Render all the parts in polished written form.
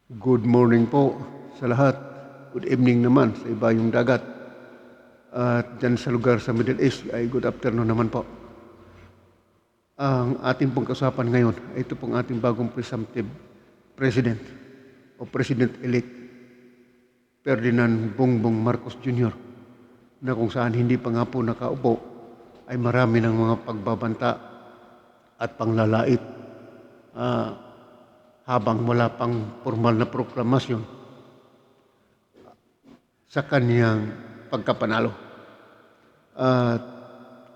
Good morning po sa lahat. Good evening naman sa ibayong dagat. At dyan sa lugar sa Middle East ay good afternoon naman po. Ang ating pong kausapan ngayon ay ito pong ating bagong presumptive President o President-elect Ferdinand Bongbong Marcos Jr. na kung saan hindi pa nga po nakaupo ay marami ng mga pagbabanta at panglalait habang wala pang formal na proklamasyon sa kanyang pagkapanalo. At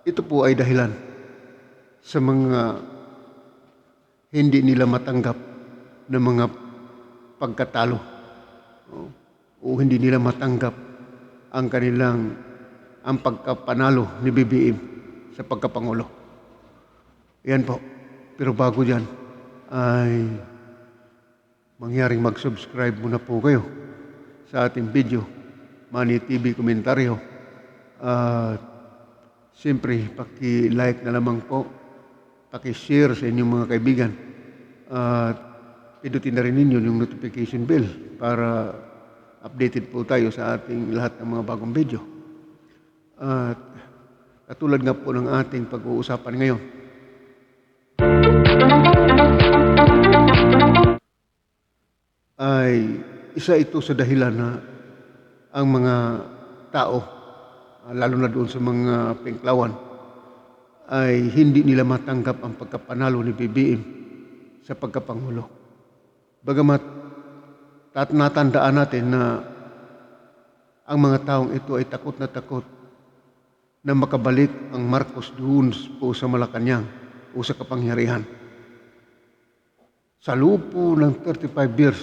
ito po ay dahilan sa mga hindi nila matanggap na mga pagkatalo o hindi nila matanggap ang pagkapanalo ni BBM sa pagkapangulo. Yan po. Pero bago dyan ay mangyaring mag-subscribe muna po kayo sa ating video, Money TV Komentaryo. At siyempre, paki-like na lamang po, paki-share sa inyong mga kaibigan. At pindutin na rin ninyo yung notification bell para updated po tayo sa ating lahat ng mga bagong video. At katulad nga po ng ating pag-uusapan ngayon, ay isa ito sa dahilan na ang mga tao, lalo na doon sa mga Pinklawan, ay hindi nila matanggap ang pagkapanalo ni BBM sa pagkapangulo. Bagamat natandaan natin na ang mga taong ito ay takot na makabalik ang Marcos doon po sa Malacanang o sa kapangyarihan. Sa lupo ng 35 years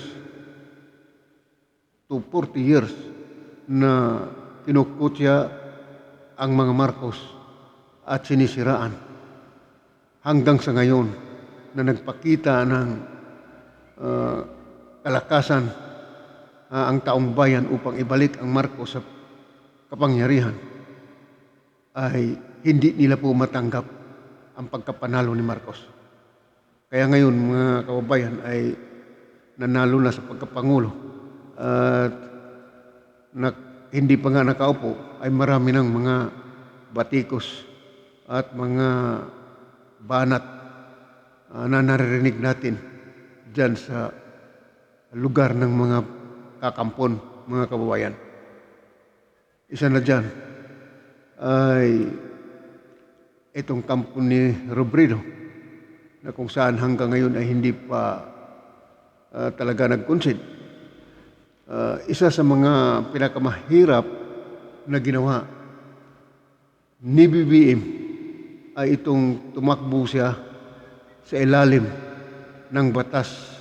to 40 years na kinukutya ang mga Marcos at sinisiraan hanggang sa ngayon na nagpakita ng kalakasan ang taong bayan upang ibalik ang Marcos sa kapangyarihan, ay hindi nila po matanggap ang pagkapanalo ni Marcos. Kaya ngayon mga kababayan ay nanalo na sa pagkapangulo at hindi pa nga nakaupo ay marami ng mga batikos at mga banat na naririnig natin dyan sa lugar ng mga kakampon, mga kababayan. Isa na dyan ay itong kampo ni Robredo na kung saan hanggang ngayon ay hindi pa talaga nag-concede. Isa sa mga pinakamahirap na ginawa ni BBM ay itong tumakbo siya sa ilalim ng batas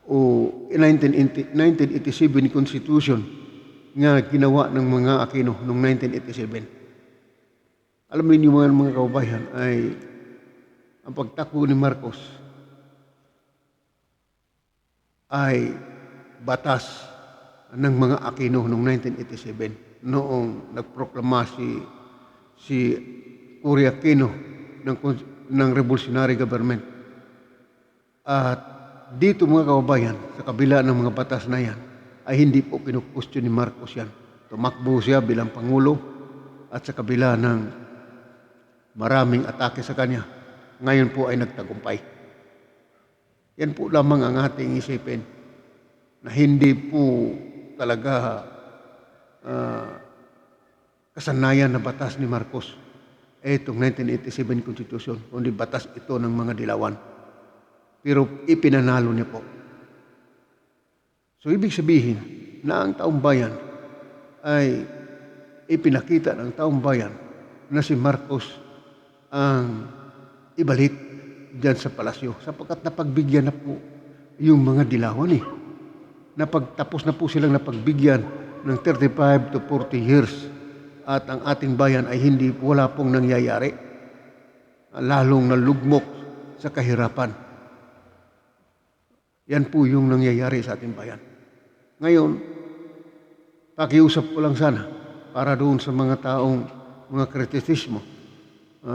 o 1987 Constitution nga ginawa ng mga Aquino noong 1987. Alam niyo mga kababayan ay ang pagtakbo ni Marcos ay batas ng mga Aquino noong 1987 noong nagproklama si Cory Aquino ng revolutionary government. At dito mga kababayan, sa kabila ng mga batas na yan, ay hindi po kinukustyon ni Marcos yan. Tumakbo siya bilang Pangulo at sa kabila ng maraming atake sa kanya, ngayon po ay nagtagumpay. Yan po lamang ang ating isipin na hindi po talaga kasanayan na batas ni Marcos itong 1987 Constitution, kundi batas ito ng mga dilawan. Pero ipinanalo niya po. So ibig sabihin na ang taong bayan ay ipinakita ng taong bayan na si Marcos ang ibalik dyan sa palasyo sapagkat napagbigyan na po yung mga dilawan Napagtapos na po silang napagbigyan ng 35 to 40 years at ang ating bayan ay wala pong nangyayari, lalong nalugmok sa kahirapan. Yan po yung nangyayari sa ating bayan. Ngayon, pakiusap ko lang sana para doon sa mga taong mga kritisismo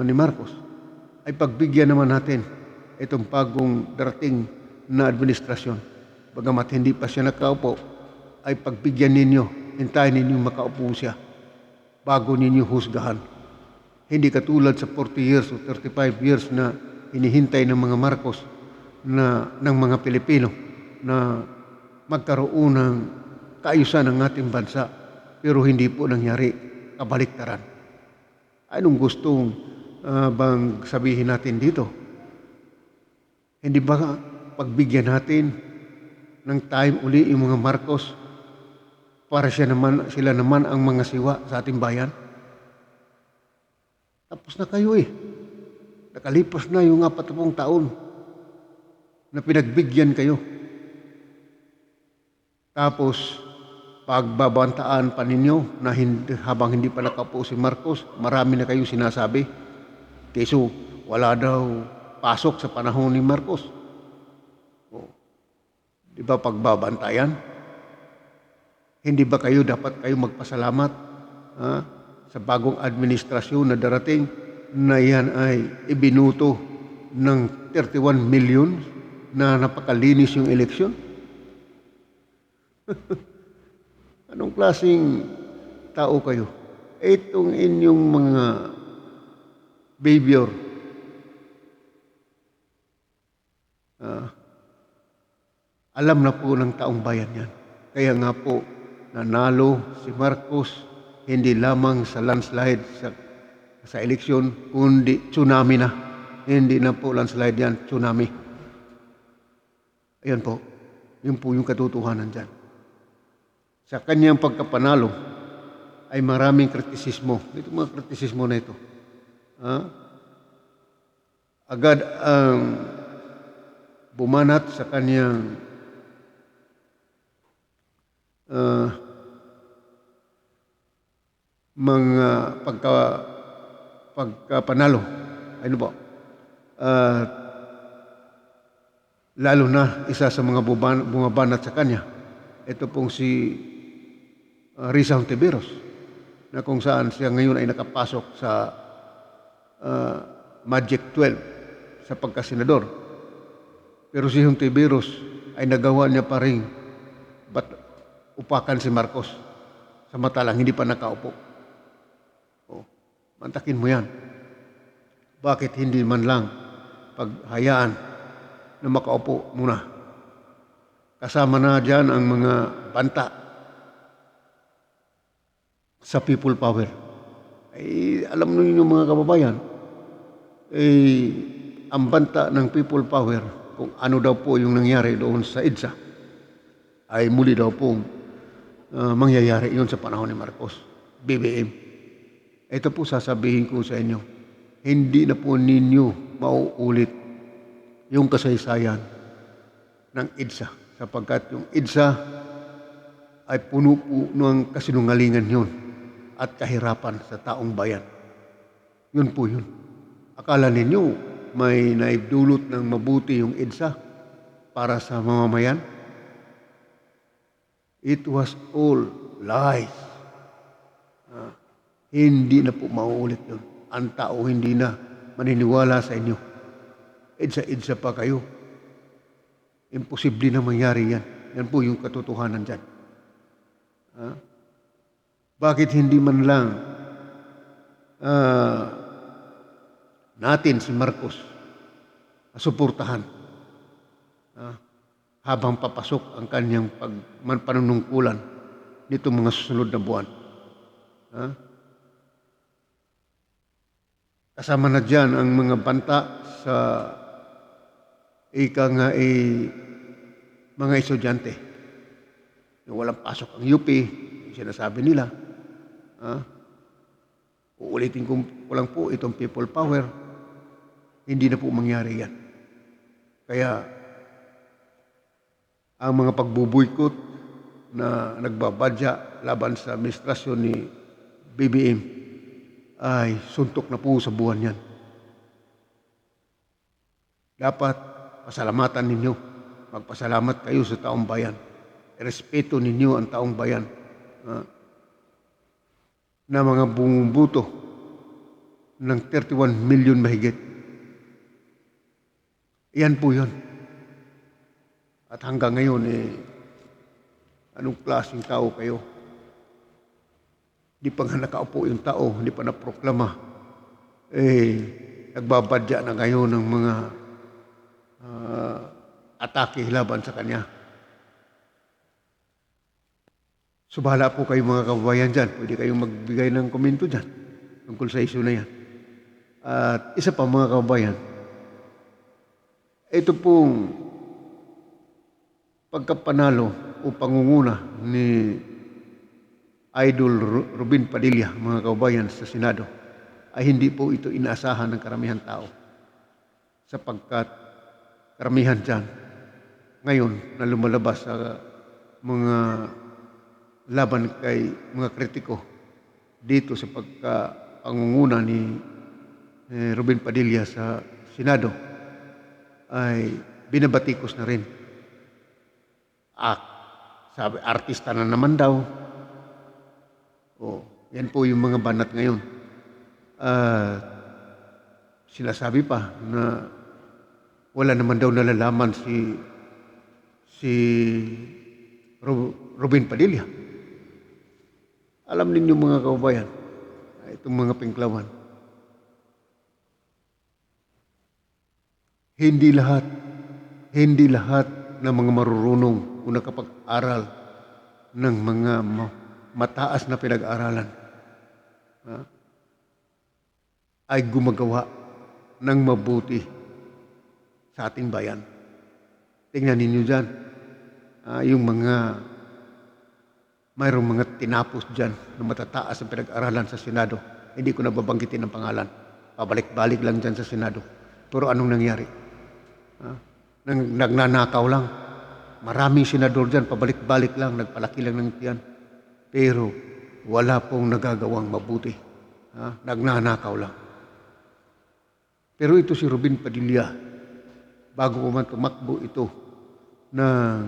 ni Marcos ay pagbigyan naman natin itong bagong darating na administrasyon. bagamat hindi pa siya nakaupo, ay pagbigyan ninyo, hintayin ninyo makaupo siya bago ninyo husgahan. Hindi katulad sa 40 years o 35 years na hinihintay ng mga Marcos ng mga Pilipino na magkaroon ng kaayusan ng ating bansa, pero hindi po nangyari, kabaliktaran. Anong gustong bang sabihin natin dito? Hindi ba pagbigyan natin ng time uli yung mga Marcos para sila naman ang mga siwa sa ating bayan? Tapos na kayo eh. Nakalipas na yung 40 taon na pinagbigyan kayo. Tapos, pagbabantaan pa ninyo na habang hindi pa nakaupo si Marcos, marami na kayong sinasabi. Keso, wala daw pasok sa panahon ni Marcos. O, di ba pagbabantayan? Hindi ba dapat kayo magpasalamat sa bagong administrasyon na darating na yan ay ibinuto ng 31 million na napakalinis yung eleksyon? Anong klaseng tao kayo? Itong inyong mga behavior, alam na po ng taong bayan yan. Kaya nga po, nanalo si Marcos hindi lamang sa landslide sa eleksyon, kundi tsunami na. Hindi na po landslide yan, tsunami. Ayan po, yun po yung katotohanan dyan. Sa kanyang pagkapanalo ay maraming kritisismo. Ito mga kritisismo na ito. Agad ang bumanat sa kanyang mga pagkapanalo. Ano po? Lalo na isa sa mga bumabanat sa kanya, ito pong si Risa Hontiveros, na kung saan siya ngayon ay nakapasok sa Magic 12 sa pagkasenador. Pero si Hontiveros ay nagawa niya pa rin upakan si Marcos samantalang hindi pa nakaupo. Mantakin mo yan. Bakit hindi man lang paghayaan na makaupo muna? Kasama na dyan ang mga banta sa people power. Ay, alam niyo mga kababayan, ang banta ng people power, kung ano daw po yung nangyari doon sa EDSA, ay muli daw pong mangyayari yun sa panahon ni Marcos, BBM. Ito po sasabihin ko sa inyo, hindi na po ninyo mauulit yung kasaysayan ng EDSA, sapagkat yung EDSA ay puno po ng kasinungalingan yun at kahirapan sa taong bayan. Yun po yun. Akala ninyo may naibdulot ng mabuti yung EDSA para sa mamamayan? It was all lies. Hindi na po mauulit yun. Ang tao hindi na maniniwala sa inyo. EDSA pa kayo. Imposible na mangyari yan. Yan po yung katotohanan dyan. Bakit hindi man lang natin si Marcos suportahan habang papasok ang kanyang panunungkulan nito mga susunod na buwan? Kasama na dyan ang mga banta sa mga estudyante. Yung walang pasok ang UP, sinasabi nila. Uulitin ko lang po itong people power. Hindi na po mangyari yan. Kaya ang mga pagbubuykot na nagbabadya laban sa administrasyon ni BBM ay suntok na po sa buwan yan. Dapat pasalamatan ninyo. Magpasalamat kayo sa taong bayan. Respeto ninyo ang taong bayan na mga bumubuto ng 31 million mahigit. Yan po yun. At hanggang ngayon, anong klaseng tao kayo? Di pa nga nakaupo yung tao, hindi pa naproklama. Nagbabadya na ngayon ng mga atake laban sa kanya. So bahala po kayo mga kababayan dyan. Pwede kayong magbigay ng komento dyan tungkol sa issue na yan. At isa pa mga kababayan, ito pong pagkapanalo o pangunguna ni Idol Robin Padilla, mga kababayan, sa Senado, ay hindi po ito inaasahan ng karamihan tao. Sapagkat karamihan dyan, ngayon na lumalabas sa mga laban kay mga kritiko dito sa pagkapangunguna ni Robin Padilla sa Senado, ay binabatikos na rin. Sabi, artista na naman daw. Yan po yung mga banat ngayon. Sinasabi pa na wala naman daw nalalaman si Robin Padilla. Alam ninyo mga kababayan, itong mga pinklawan, hindi lahat ng mga marurunong o nakapag-aral ng mga mataas na pinag-aralan ay gumagawa ng mabuti sa ating bayan. Tingnan ninyo dyan, yung mayroong mga tinapos dyan na matataas ang pinag-aralan sa Senado. Hindi ko nababanggitin ang pangalan. Pabalik-balik lang dyan sa Senado. Pero anong nangyari? Nagnanakaw lang. Maraming senador dyan, pabalik-balik lang, nagpalaki lang ng tiyan. Pero wala pong nagagawang mabuti. Nagnanakaw lang. Pero ito si Robin Padilla, bago man tumakbo ito ng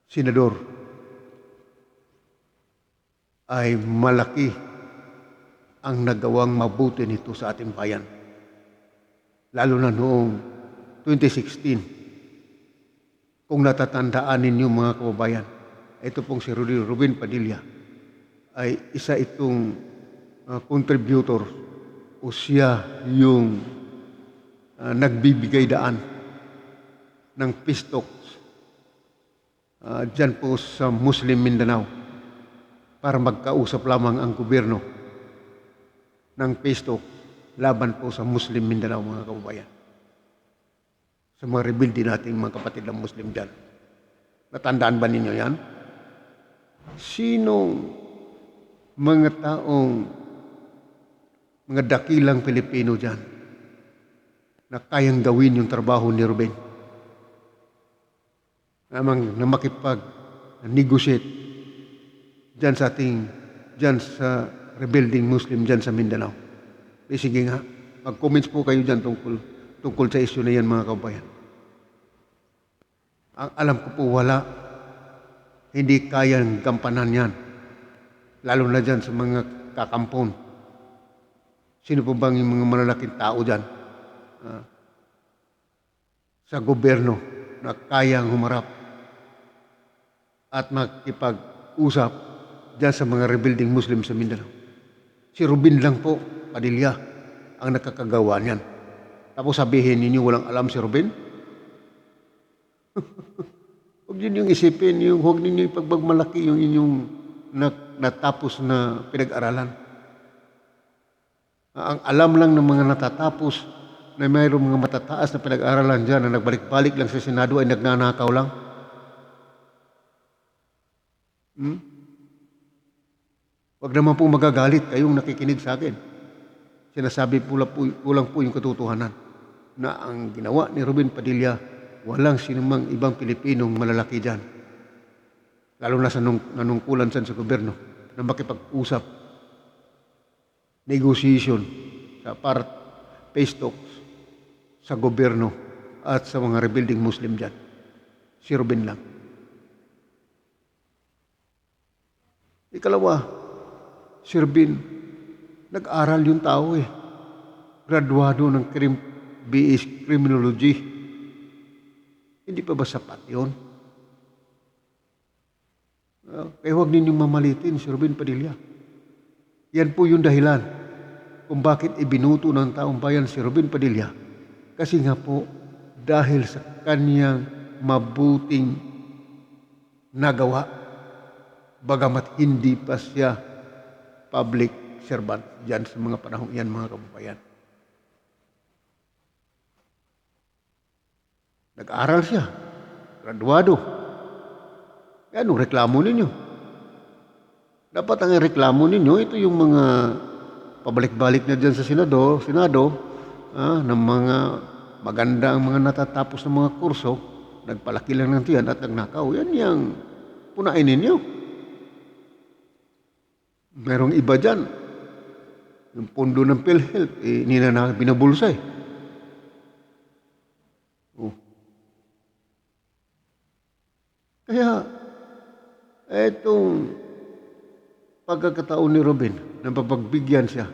senador, ay malaki ang nagawang mabuti nito sa ating bayan. Lalo na noong 2016, kung natatandaan ninyo mga kababayan, ito pong si Robin Padilla ay isa itong contributor o siya yung nagbibigay daan ng peace talks dyan po sa Muslim Mindanao para magkausap lamang ang gobyerno ng peace talk laban po sa Muslim Mindanao mga kababayan. Sa mga rebelde nating mga kapatid ng Muslim dyan. Natandaan ba ninyo yan? Sinong mga taong, mga dakilang Pilipino dyan na kayang gawin yung trabaho ni Ruben? Na makipag-negotiate dyan sa rebuilding Muslim dyan sa Mindanao. Sige nga, mag-comments po kayo dyan tungkol sa issue na yan mga kababayan. Ang alam ko po wala, hindi kayang gampanan yan. Lalo na dyan sa mga kakampon. Sino po bang yung mga malalaking tao dyan sa gobyerno na kayang humarap at makipag-usap dyan sa mga rebuilding Muslim sa Mindanao? Si Robin lang po, Padilla, ang nakakagawa niyan. Tapos sabihin ninyo walang alam si Robin? Huwag ninyong isipin, huwag ninyo ipagmagmalaki yung inyong natapos na pinag-aralan. Ang alam lang ng mga natatapos na mayroong mga matataas na pinag-aralan dyan na nagbalik-balik lang sa Senado ay nagnanakaw lang. Huwag naman po magagalit kayong nakikinig sa akin. Sinasabi kulang po yung katotohanan na ang ginawa ni Robin Padilla, walang sinumang ibang Pilipinong malalaki dyan. Lalo na sa nanungkulan sa gobyerno na makipag-usap, negotiation, para peace talks sa gobyerno at sa mga rebuilding Muslim dyan. Si Robin lang. Ikalawa, si Robin, nag-aral yung tao Graduado ng BS Criminology. Hindi pa ba sapat yun? Kaya huwag ninyong mamalitin si Robin Padilla. Yan po yung dahilan kung bakit ibinuto ng taong bayan si Robin Padilla. Kasi nga po, dahil sa kanyang mabuting nagawa, bagamat hindi pa siya public servant dyan sa mga panahon yan, mga kababayan. Nag-aral siya, graduado. Anong reklamo ninyo? Dapat ang reklamo ninyo, ito yung mga pabalik-balik na dyan sa Senado, ng mga maganda ang mga natatapos ng mga kurso, nagpalaki lang ng tiyan at nagnakaw. Yan yung punain ninyo. Merong iba dyan, yung pondo ng PhilHealth, hindi na binabulsa eh. Kaya, etong pagkakataon ni Robin, na papagbigyan siya,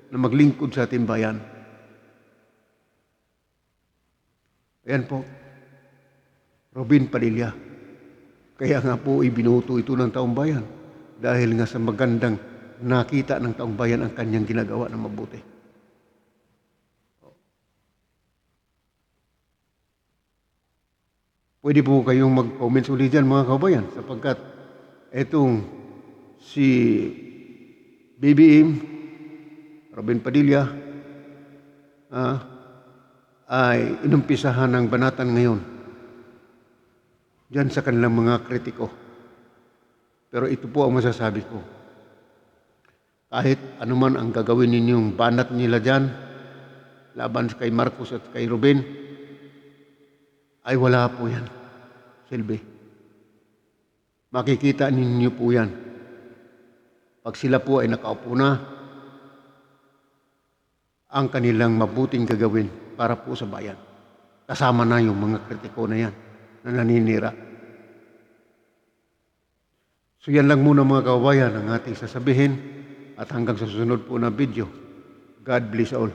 na maglingkod sa ating bayan. Ayan po, Robin Padilla. Kaya nga po ibinuto ito ng taong bayan dahil nga sa magandang nakita ng taong bayan ang kanyang ginagawa na mabuti. Pwede po kayong mag-comments ulit dyan mga kabayan sapagkat etong si BBM, Robin Padilla, ay inumpisahan ng banatan ngayon dyan sa kanilang mga kritiko. Pero ito po ang masasabi ko. Kahit anuman ang gagawin ninyong banat nila dyan, laban kay Marcos at kay Robin, ay wala po yan, silbi. Makikita ninyo po yan. Pag sila po ay nakaupo na, ang kanilang mabuting gagawin para po sa bayan. Kasama na yung mga kritiko na yan na naninira. So yan lang muna mga kababayan ang ating sasabihin at hanggang sa susunod po na video. God bless all.